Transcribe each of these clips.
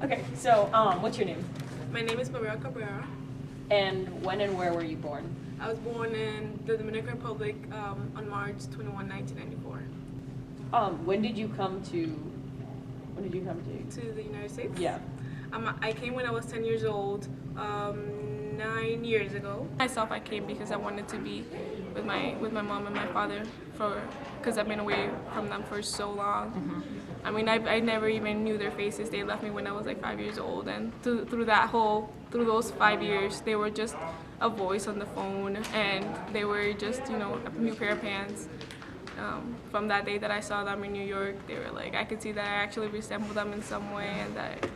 Okay, so what's your name? My name is Mariel. And when and where were you born? I was born in the Dominican Republic on March 21, 1994. When did you come to? To the United States? Yeah. I came when I was 10 years old, 9 years ago. Myself, I came because I wanted to be with my mom and my father because I've been away from them for so long. Mm-hmm. I mean, I never even knew their faces. They left me when I was like 5 years old, and through those 5 years, they were just a voice on the phone, and they were just, you know, a new pair of pants. From that day that I saw them in New York, they were like, I could see that I actually resembled them in some way, and that,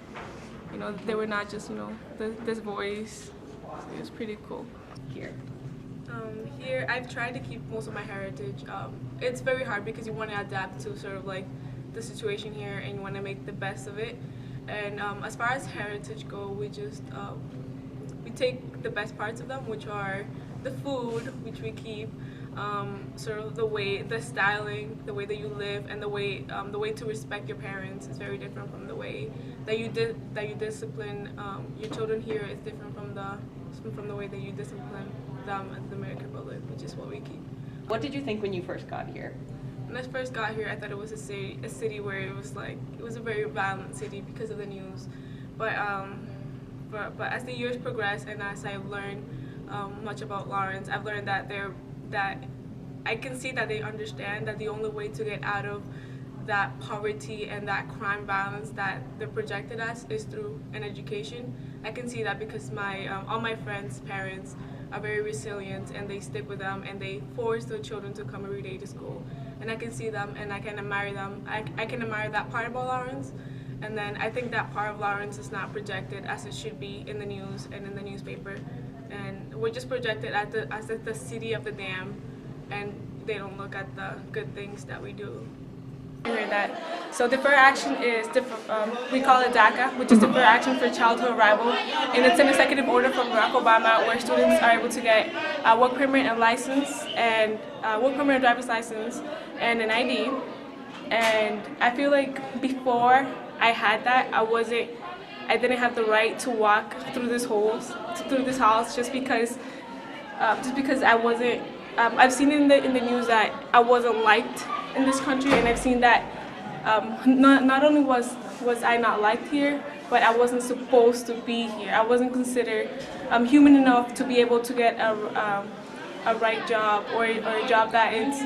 you know, they were not just, you know, this voice. It was pretty cool. Here, I've tried to keep most of my heritage. It's very hard because you want to adapt to sort of like the situation here, and you want to make the best of it. And as far as heritage go, we just we take the best parts of them, which are the food, which we keep, sort of the styling, the way that you live, and the way to respect your parents is very different from the way that you discipline your children here. Is different from the way that you discipline them in the Dominican Republic, which is what we keep. What did you think when you first got here? When I first got here, I thought it was a city where it was a very violent city because of the news. But as the years progress and as I've learned much about Lawrence, I've learned that I can see that they understand that the only way to get out of that poverty and that crime violence that they're projected as is through an education. I can see that because all my friends' parents are very resilient, and they stick with them, and they force their children to come every day to school. And I can see them, and I can admire them. I can admire that part about Lawrence. And then I think that part of Lawrence is not projected as it should be in the news and in the newspaper. And we're just projected as the city of the dam, and they don't look at the good things that we do. Hear that. So deferred action is we call it DACA, which is deferred action for childhood arrival, and it's an executive order from Barack Obama where students are able to get a work permit and license, and work permit and driver's license, and an ID. And I feel like before I had that, I didn't have the right to walk through these halls just because I wasn't. I've seen in the news that I wasn't liked in this country, and I've seen that not only was I not liked here, but I wasn't supposed to be here. I wasn't considered human enough to be able to get a right job or a job that is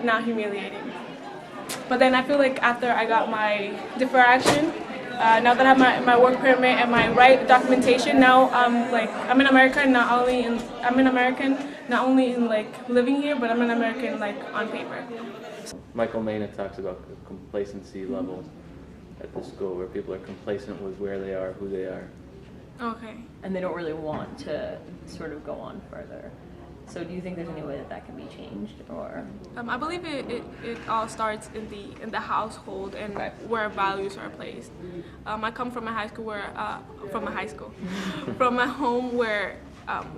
not humiliating. But then I feel like after I got my deferred action, now that I have my work permit and my right documentation, now I'm an American. I'm an American not only in like living here, but I'm an American like on paper. Michael Mena talks about the complacency level at the school, where people are complacent with where they are, who they are. Okay. And they don't really want to sort of go on further. So do you think there's any way that can be changed, or? I believe it all starts in the household and where values are placed. I come from a home where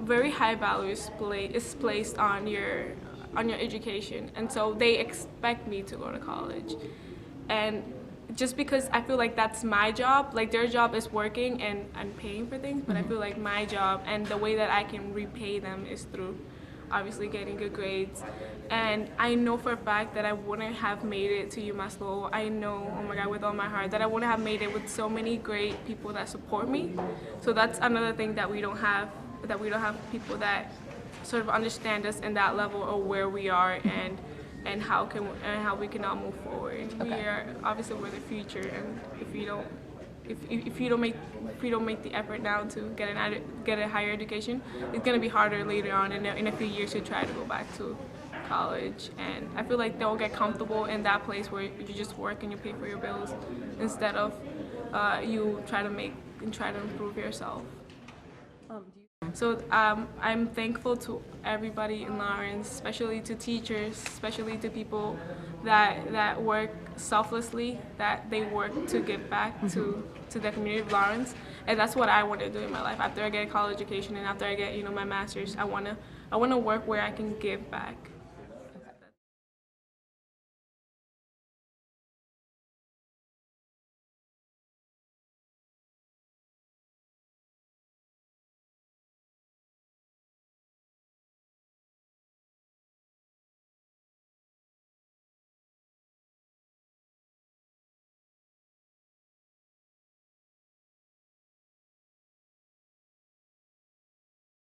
very high values is placed on your education, and so they expect me to go to college. And just because I feel like that's my job, like their job is working and paying for things, but I feel like my job and the way that I can repay them is through obviously getting good grades. And I know for a fact that I wouldn't have made it to UMass Lowell. I know, oh my God, with all my heart, that I wouldn't have made it with so many great people that support me. So that's another thing that we don't have people that sort of understand us in that level of where we are and how we can all move forward. Okay. We're the future, and if you don't make the effort now to get a higher education, it's gonna be harder later on in a few years to try to go back to college. And I feel like they'll get comfortable in that place where you just work and you pay for your bills instead of you try to improve yourself. So I'm thankful to everybody in Lawrence, especially to teachers, especially to people that work selflessly, that they work to give back to the community of Lawrence. And that's what I want to do in my life. After I get a college education and after I get my master's, I wanna work where I can give back.